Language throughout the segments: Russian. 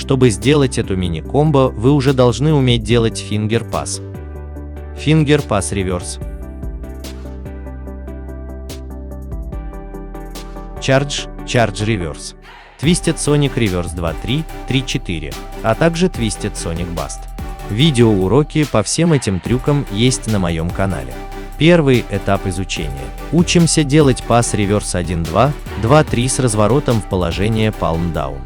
Чтобы сделать эту мини-комбо, вы уже должны уметь делать фингер пас. Фингер пас реверс. Чардж реверс. Twisted Sonic Reverse 2-3, 3-4, а также Twisted Sonic Bust. Видеоуроки по всем этим трюкам есть на моем канале. Первый этап изучения. Учимся делать пас реверс 1-2, 2-3 с разворотом в положение Palm Down.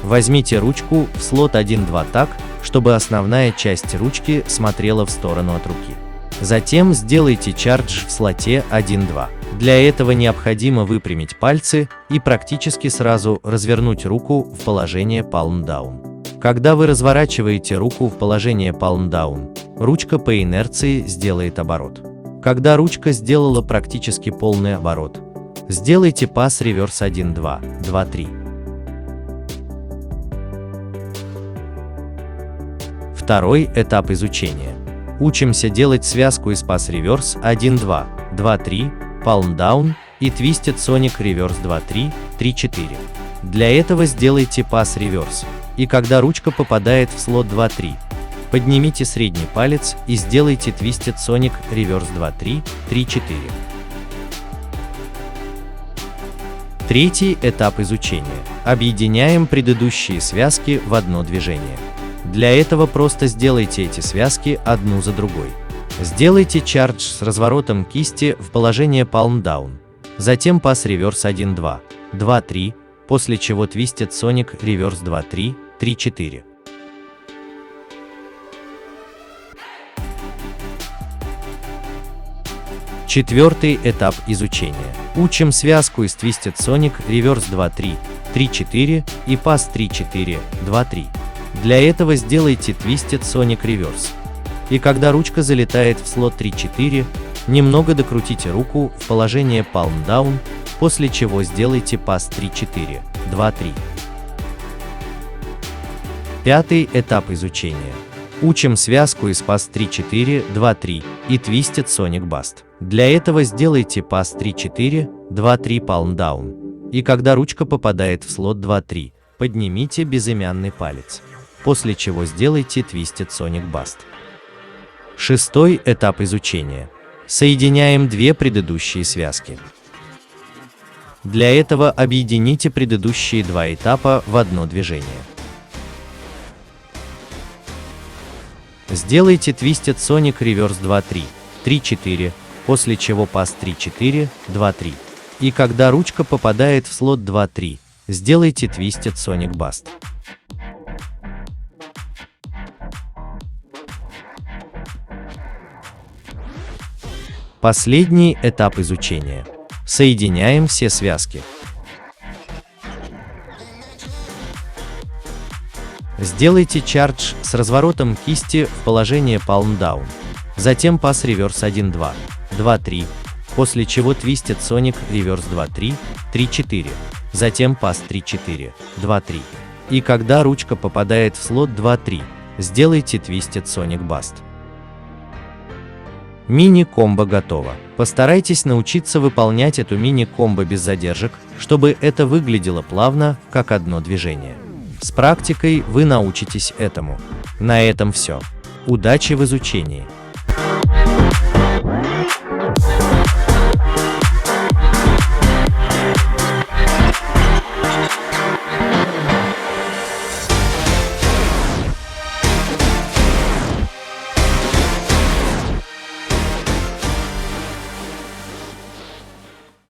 Возьмите ручку в слот 1-2 так, чтобы основная часть ручки смотрела в сторону от руки. Затем сделайте чардж в слоте 1-2. Для этого необходимо выпрямить пальцы и практически сразу развернуть руку в положение Palm Down. Когда вы разворачиваете руку в положение Palm Down, ручка по инерции сделает оборот. Когда ручка сделала практически полный оборот, сделайте пас реверс 1-2, 2-3. Второй этап изучения. Учимся делать связку из пас реверс 1-2, 2-3, Palm Down и Twisted Sonic Reverse 2-3, 3-4. Для этого сделайте пас реверс, и когда ручка попадает в слот 2-3, поднимите средний палец и сделайте Twisted Sonic Reverse 2-3, 3-4. Третий этап изучения. Объединяем предыдущие связки в одно движение. Для этого просто сделайте эти связки одну за другой. Сделайте чардж с разворотом кисти в положение Palm Down, затем пас реверс 1-2, 2-3, после чего Twisted Sonic Reverse 2-3, 3-4. Четвертый этап изучения. Учим связку из Twisted Sonic Reverse 2-3, 3-4 и пас 3-4, 2-3. Для этого сделайте Twisted Sonic Reverse. И когда ручка залетает в слот 3-4, немного докрутите руку в положение Palm Down, после чего сделайте пас 3-4, 2-3. Пятый этап изучения. Учим связку из пас 3-4, 2-3 и Twisted Sonic Bust. Для этого сделайте пас 3-4, 2-3 Palm Down. И когда ручка попадает в слот 2-3, поднимите безымянный палец, после чего сделайте Twisted Sonic Bust. Шестой этап изучения. Соединяем две предыдущие связки. Для этого объедините предыдущие два этапа в одно движение. Сделайте Twisted Sonic Reverse 2-3, 3-4, после чего пас 3-4, 2-3. И когда ручка попадает в слот 2-3, сделайте Twisted Sonic Bust. Последний этап изучения. Соединяем все связки. Сделайте чардж с разворотом кисти в положение Palm Down, затем пас реверс 1-2, 2-3, после чего Twisted Sonic Reverse 2-3, 3-4, затем пас 3-4, 2-3. И когда ручка попадает в слот 2-3, сделайте Twisted Sonic Bust. Мини-комбо готово. Постарайтесь научиться выполнять эту мини-комбо без задержек, чтобы это выглядело плавно, как одно движение. С практикой вы научитесь этому. На этом все. Удачи в изучении!